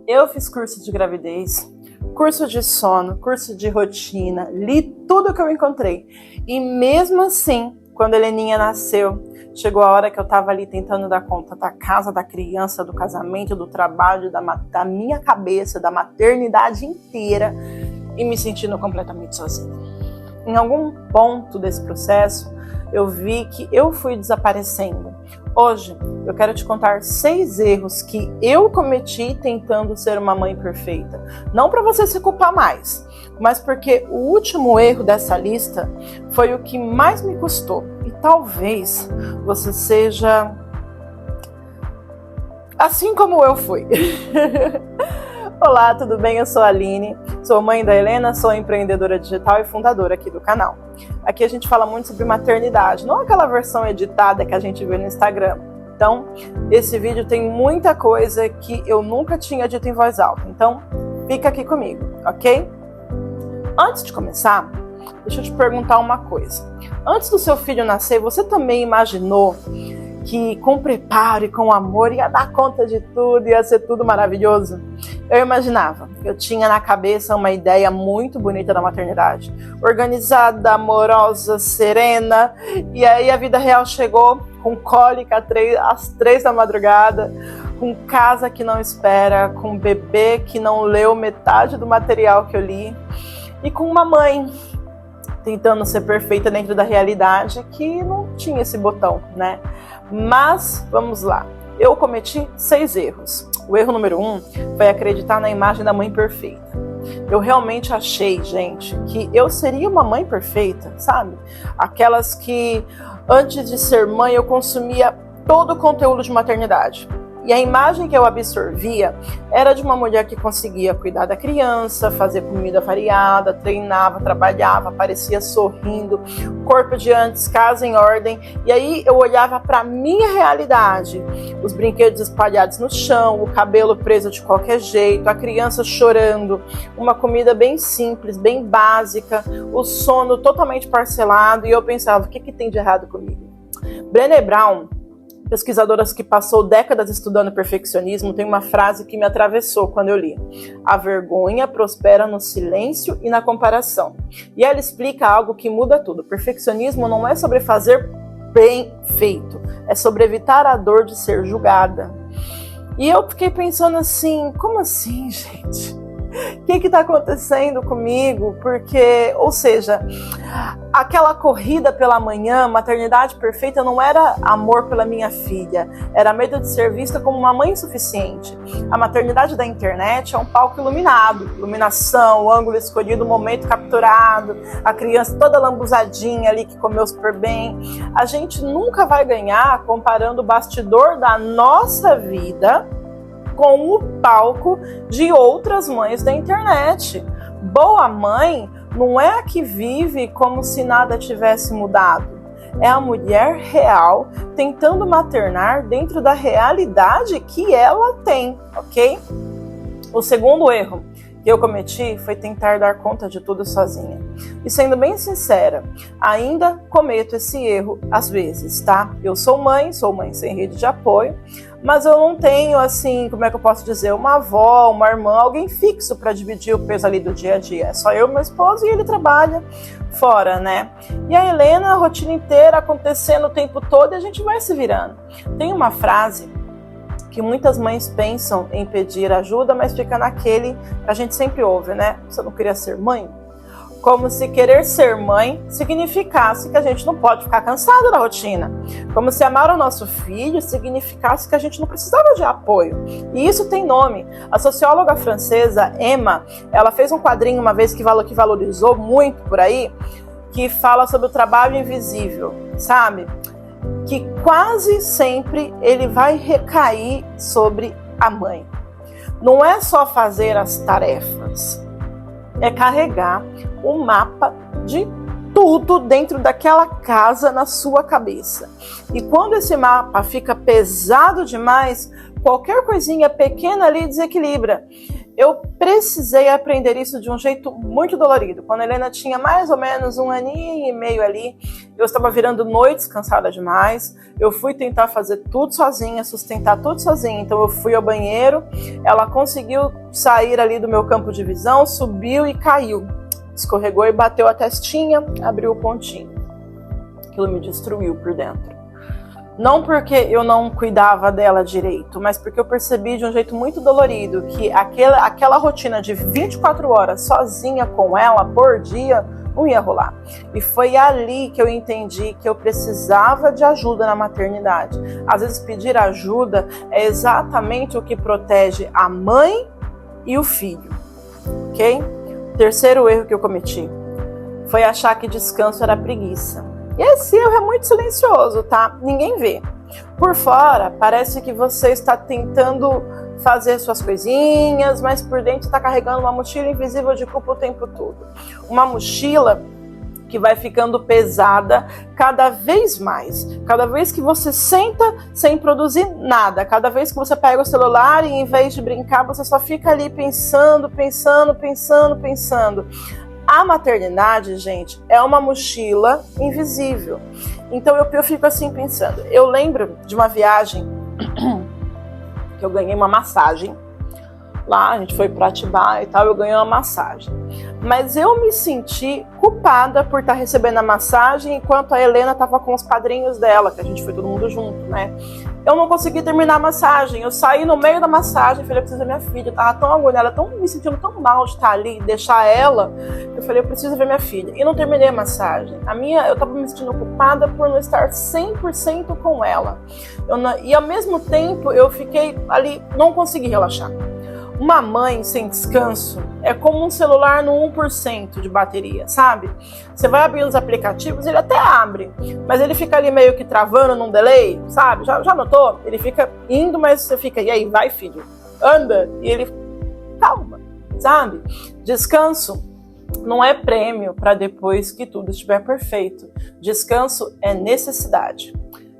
Eu fiz curso de gravidez, curso de sono, curso de rotina, li tudo que eu encontrei. E mesmo assim, quando a Heleninha nasceu, chegou a hora que eu estava ali tentando dar conta da casa, da criança, do casamento, do trabalho, da minha cabeça, da maternidade inteira e me sentindo completamente sozinha. Em algum ponto desse processo, eu vi que eu fui desaparecendo. Hoje, eu quero te contar 6 erros que eu cometi tentando ser uma mãe perfeita. Não para você se culpar mais, mas porque o último erro dessa lista foi o que mais me custou. E talvez você seja assim como eu fui. Olá, tudo bem? Eu sou a Aline, sou mãe da Helena, sou empreendedora digital e fundadora aqui do canal. Aqui a gente fala muito sobre maternidade, não aquela versão editada que a gente vê no Instagram. Então, esse vídeo tem muita coisa que eu nunca tinha dito em voz alta, então fica aqui comigo, ok? Antes de começar, deixa eu te perguntar uma coisa. Antes do seu filho nascer, você também imaginou que com preparo e com amor ia dar conta de tudo, ia ser tudo maravilhoso? Eu imaginava, eu tinha na cabeça uma ideia muito bonita da maternidade, organizada, amorosa, serena, e aí a vida real chegou com cólica às 3 da madrugada, com casa que não espera, com bebê que não leu metade do material que eu li, e com uma mãe tentando ser perfeita dentro da realidade que não tinha esse botão, né? Mas, vamos lá, eu cometi 6 erros. O erro número 1 foi acreditar na imagem da mãe perfeita. Eu realmente achei, gente, que eu seria uma mãe perfeita, sabe? Aquelas que, antes de ser mãe, eu consumia todo o conteúdo de maternidade. E a imagem que eu absorvia era de uma mulher que conseguia cuidar da criança, fazer comida variada, treinava, trabalhava, aparecia sorrindo, corpo de antes, casa em ordem. E aí eu olhava para a minha realidade, os brinquedos espalhados no chão, o cabelo preso de qualquer jeito, a criança chorando, uma comida bem simples, bem básica, o sono totalmente parcelado. E eu pensava, o que tem de errado comigo? Brené Brown, pesquisadora que passou décadas estudando perfeccionismo, tem uma frase que me atravessou quando eu li. A vergonha prospera no silêncio e na comparação. E ela explica algo que muda tudo. Perfeccionismo não é sobre fazer bem feito, é sobre evitar a dor de ser julgada. E eu fiquei pensando assim, como assim, gente? O que está acontecendo comigo? Porque, ou seja, aquela corrida pela manhã, maternidade perfeita, não era amor pela minha filha, era medo de ser vista como uma mãe insuficiente. A maternidade da internet é um palco iluminado, iluminação, ângulo escolhido, momento capturado, a criança toda lambuzadinha ali que comeu super bem. A gente nunca vai ganhar comparando o bastidor da nossa vida com o palco de outras mães da internet. Boa mãe não é a que vive como se nada tivesse mudado. É a mulher real tentando maternar dentro da realidade que ela tem, ok? O segundo erro que eu cometi foi tentar dar conta de tudo sozinha. E sendo bem sincera, ainda cometo esse erro às vezes, tá? Eu sou mãe sem rede de apoio, mas eu não tenho, assim, como é que eu posso dizer, uma avó, uma irmã, alguém fixo para dividir o peso ali do dia a dia. É só eu, meu esposo, e ele trabalha fora, né? E a Helena, a rotina inteira acontecendo o tempo todo, e a gente vai se virando. Tem uma frase que muitas mães pensam em pedir ajuda, mas fica naquele que a gente sempre ouve, né? Você não queria ser mãe? Como se querer ser mãe significasse que a gente não pode ficar cansada da rotina. Como se amar o nosso filho significasse que a gente não precisava de apoio. E isso tem nome. A socióloga francesa Emma, ela fez um quadrinho uma vez que valorizou muito por aí, que fala sobre o trabalho invisível, sabe? Que quase sempre ele vai recair sobre a mãe. Não é só fazer as tarefas, é carregar o mapa de tudo dentro daquela casa na sua cabeça. E quando esse mapa fica pesado demais, qualquer coisinha pequena ali desequilibra. Eu precisei aprender isso de um jeito muito dolorido. Quando a Helena tinha mais ou menos 1 aninho e meio ali, eu estava virando noites cansada demais. Eu fui tentar fazer tudo sozinha, sustentar tudo sozinha. Então eu fui ao banheiro, ela conseguiu sair ali do meu campo de visão, subiu e caiu. Escorregou e bateu a testinha, abriu o pontinho. Aquilo me destruiu por dentro. Não porque eu não cuidava dela direito, mas porque eu percebi de um jeito muito dolorido que aquela rotina de 24 horas sozinha com ela por dia não ia rolar. E foi ali que eu entendi que eu precisava de ajuda na maternidade. Às vezes pedir ajuda é exatamente o que protege a mãe e o filho, ok? Terceiro erro que eu cometi foi achar que descanso era preguiça. E esse erro é muito silencioso, tá? Ninguém vê. Por fora, parece que você está tentando fazer suas coisinhas, mas por dentro está carregando uma mochila invisível de culpa o tempo todo. Uma mochila que vai ficando pesada cada vez mais. Cada vez que você senta sem produzir nada, cada vez que você pega o celular e em vez de brincar, você só fica ali pensando. A maternidade, gente, é uma mochila invisível. Então eu fico assim pensando. Eu lembro de uma viagem que eu ganhei uma massagem. Lá, a gente foi para Atibaia e tal, eu ganhei uma massagem. Mas eu me senti culpada por estar recebendo a massagem enquanto a Helena estava com os padrinhos dela, que a gente foi todo mundo junto, né? Eu não consegui terminar a massagem. Eu saí no meio da massagem, falei, eu preciso da minha filha. Eu tava tão agoniada, me sentindo tão mal de estar ali, deixar ela. Eu falei, eu preciso ver minha filha. E não terminei a massagem. Eu tava me sentindo culpada por não estar 100% com ela. E ao mesmo tempo, eu fiquei ali, não consegui relaxar. Uma mãe sem descanso é como um celular no 1% de bateria, sabe? Você vai abrir os aplicativos, ele até abre, mas ele fica ali meio que travando num delay, sabe? Já notou? Ele fica indo, mas você fica, e aí, vai filho, anda, e ele, calma, sabe? Descanso não é prêmio para depois que tudo estiver perfeito. Descanso é necessidade.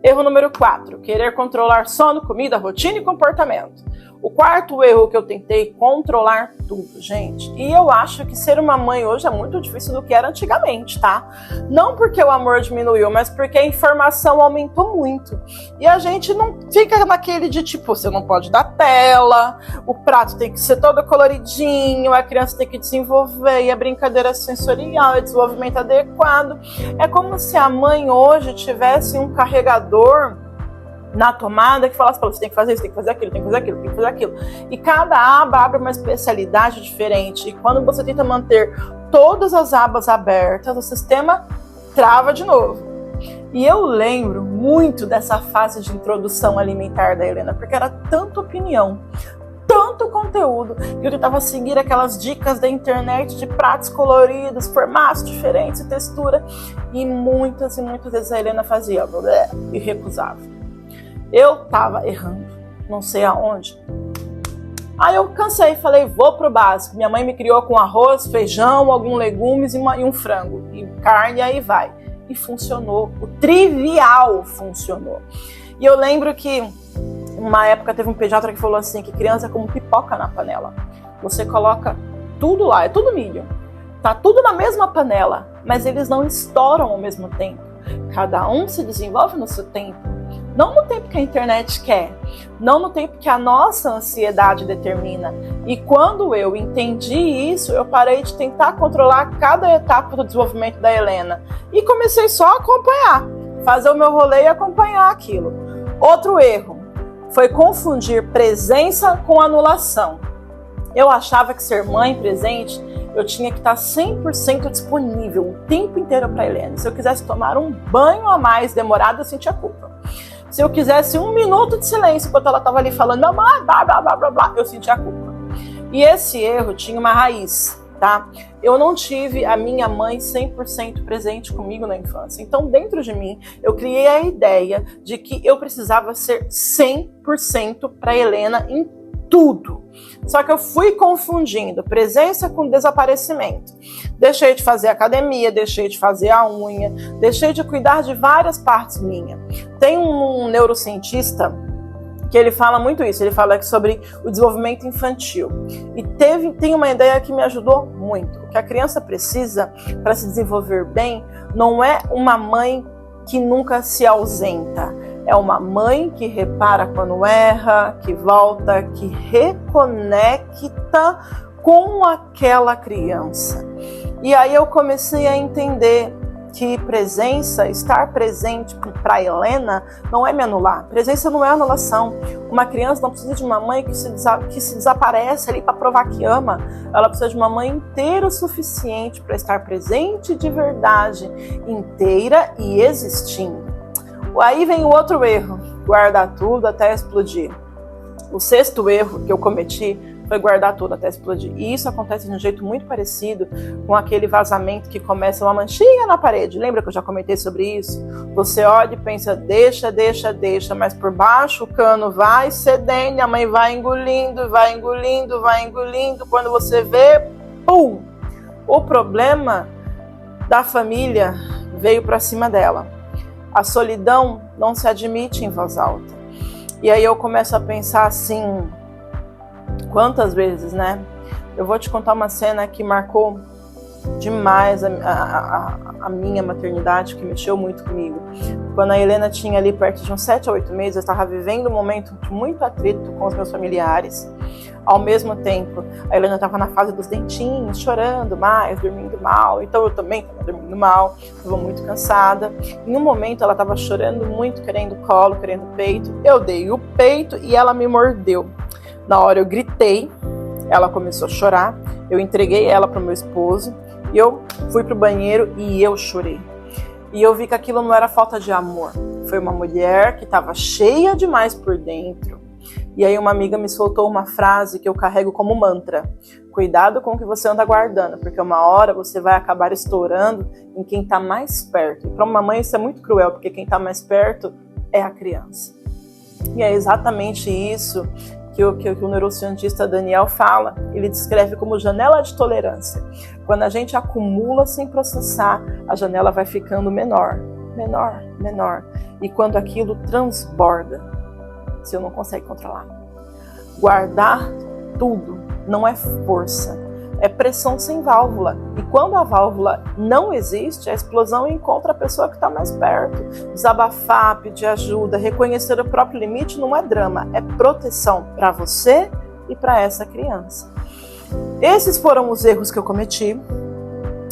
Erro número 4, querer controlar sono, comida, rotina e comportamento. O quarto erro que eu tentei controlar tudo, gente. E eu acho que ser uma mãe hoje é muito difícil do que era antigamente, tá? Não porque o amor diminuiu, mas porque a informação aumentou muito. E a gente não fica naquele de tipo, você não pode dar tela, o prato tem que ser todo coloridinho, a criança tem que desenvolver, e a brincadeira sensorial, o desenvolvimento adequado. É como se a mãe hoje tivesse um carregador na tomada que falasse para você tem que fazer isso, tem que fazer aquilo, tem que fazer aquilo, tem que fazer aquilo. E cada aba abre uma especialidade diferente. E quando você tenta manter todas as abas abertas, o sistema trava de novo. E eu lembro muito dessa fase de introdução alimentar da Helena, porque era tanta opinião, tanto conteúdo, que eu tentava seguir aquelas dicas da internet de pratos coloridos, formatos diferentes e textura. E muitas vezes a Helena fazia e recusava. Eu tava errando, não sei aonde. Aí eu cansei, falei, vou pro básico. Minha mãe me criou com arroz, feijão, alguns legumes e um frango. E carne, aí vai. E funcionou. O trivial funcionou. E eu lembro que, uma época, teve um pediatra que falou assim, que criança é como pipoca na panela. Você coloca tudo lá, é tudo milho. Tá tudo na mesma panela, mas eles não estouram ao mesmo tempo. Cada um se desenvolve no seu tempo. Não no tempo que a internet quer, não no tempo que a nossa ansiedade determina. E quando eu entendi isso, eu parei de tentar controlar cada etapa do desenvolvimento da Helena e comecei só a acompanhar, fazer o meu rolê e acompanhar aquilo. Outro erro foi confundir presença com anulação. Eu achava que ser mãe presente, eu tinha que estar 100% disponível o tempo inteiro para a Helena. Se eu quisesse tomar um banho a mais demorado, eu sentia culpa. Se eu quisesse 1 minuto de silêncio enquanto ela estava ali falando, mamãe, blá, blá, blá, blá, blá, eu sentia a culpa. E esse erro tinha uma raiz, tá? Eu não tive a minha mãe 100% presente comigo na infância. Então, dentro de mim, eu criei a ideia de que eu precisava ser 100% para Helena em tudo. Só que eu fui confundindo presença com desaparecimento. Deixei de fazer academia, deixei de fazer a unha, deixei de cuidar de várias partes minhas. Tem um neurocientista que ele fala muito isso, ele fala sobre o desenvolvimento infantil. E tem uma ideia que me ajudou muito. O que a criança precisa para se desenvolver bem não é uma mãe que nunca se ausenta. É uma mãe que repara quando erra, que volta, que reconecta com aquela criança. E aí eu comecei a entender que presença, estar presente para Helena não é me anular. Presença não é anulação. Uma criança não precisa de uma mãe que se desaparece ali para provar que ama. Ela precisa de uma mãe inteira o suficiente para estar presente de verdade, inteira e existindo. Aí vem o outro erro, guardar tudo até explodir. O sexto erro que eu cometi foi guardar tudo até explodir. E isso acontece de um jeito muito parecido com aquele vazamento que começa uma manchinha na parede. Lembra que eu já comentei sobre isso? Você olha e pensa, deixa, mas por baixo o cano vai cedendo, a mãe vai engolindo. Quando você vê, pum! O problema da família veio para cima dela. A solidão não se admite em voz alta. E aí eu começo a pensar assim, quantas vezes, né? Eu vou te contar uma cena que marcou demais a minha maternidade, que mexeu muito comigo. Quando a Helena tinha ali perto de uns 7 a 8 meses, eu estava vivendo um momento de muito atrito com os meus familiares. Ao mesmo tempo, a Helena estava na fase dos dentinhos, chorando mais, dormindo mal. Então eu também estava dormindo mal, estava muito cansada. Em um momento ela estava chorando muito, querendo colo, querendo peito. Eu dei o peito e ela me mordeu. Na hora eu gritei, ela começou a chorar, eu entreguei ela para o meu esposo, e eu fui para o banheiro e eu chorei. E eu vi que aquilo não era falta de amor, foi uma mulher que estava cheia demais por dentro. E aí uma amiga me soltou uma frase que eu carrego como mantra: cuidado com o que você anda guardando, porque uma hora você vai acabar estourando em quem está mais perto. E para uma mãe isso é muito cruel, porque quem está mais perto é a criança. E é exatamente isso que o neurocientista Daniel fala. Ele descreve como janela de tolerância. Quando a gente acumula sem processar, a janela vai ficando menor. E quando aquilo transborda, você não consegue controlar. Guardar tudo não é força, é pressão sem válvula. E quando a válvula não existe, a explosão encontra a pessoa que está mais perto. Desabafar, pedir ajuda, reconhecer o próprio limite não é drama, é proteção para você e para essa criança. Esses foram os erros que eu cometi.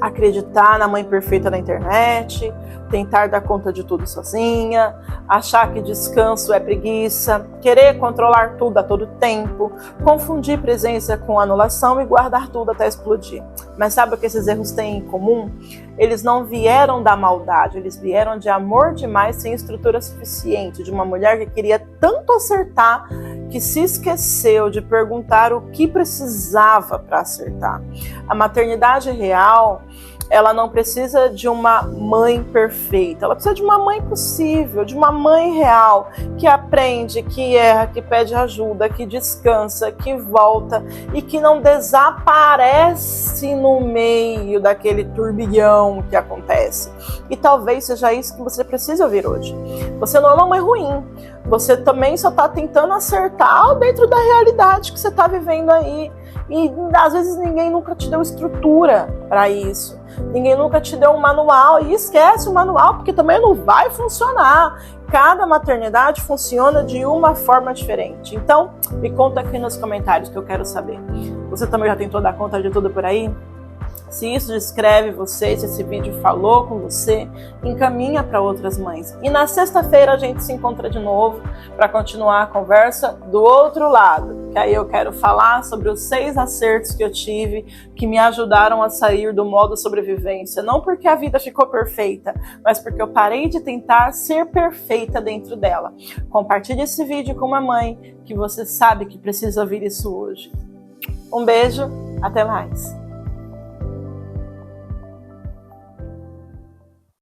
Acreditar na mãe perfeita na internet, tentar dar conta de tudo sozinha, achar que descanso é preguiça, querer controlar tudo a todo tempo, confundir presença com anulação e guardar tudo até explodir. Mas sabe o que esses erros têm em comum? Eles não vieram da maldade, eles vieram de amor demais sem estrutura suficiente, de uma mulher que queria tanto acertar que se esqueceu de perguntar o que precisava para acertar. A maternidade real, ela não precisa de uma mãe perfeita, ela precisa de uma mãe possível, de uma mãe real, que aprende, que erra, que pede ajuda, que descansa, que volta e que não desaparece no meio daquele turbilhão que acontece. E talvez seja isso que você precisa ouvir hoje. Você não é uma mãe ruim, você também só está tentando acertar dentro da realidade que você está vivendo aí. E às vezes ninguém nunca te deu estrutura para isso. Ninguém nunca te deu um manual. E esquece o manual, porque também não vai funcionar. Cada maternidade funciona de uma forma diferente. Então, me conta aqui nos comentários que eu quero saber. Você também já tentou dar conta de tudo por aí? Se isso descreve você, se esse vídeo falou com você, encaminha para outras mães. E na sexta-feira a gente se encontra de novo para continuar a conversa do outro lado. Que aí eu quero falar sobre os 6 acertos que eu tive que me ajudaram a sair do modo sobrevivência. Não porque a vida ficou perfeita, mas porque eu parei de tentar ser perfeita dentro dela. Compartilhe esse vídeo com uma mãe que você sabe que precisa ouvir isso hoje. Um beijo, até mais.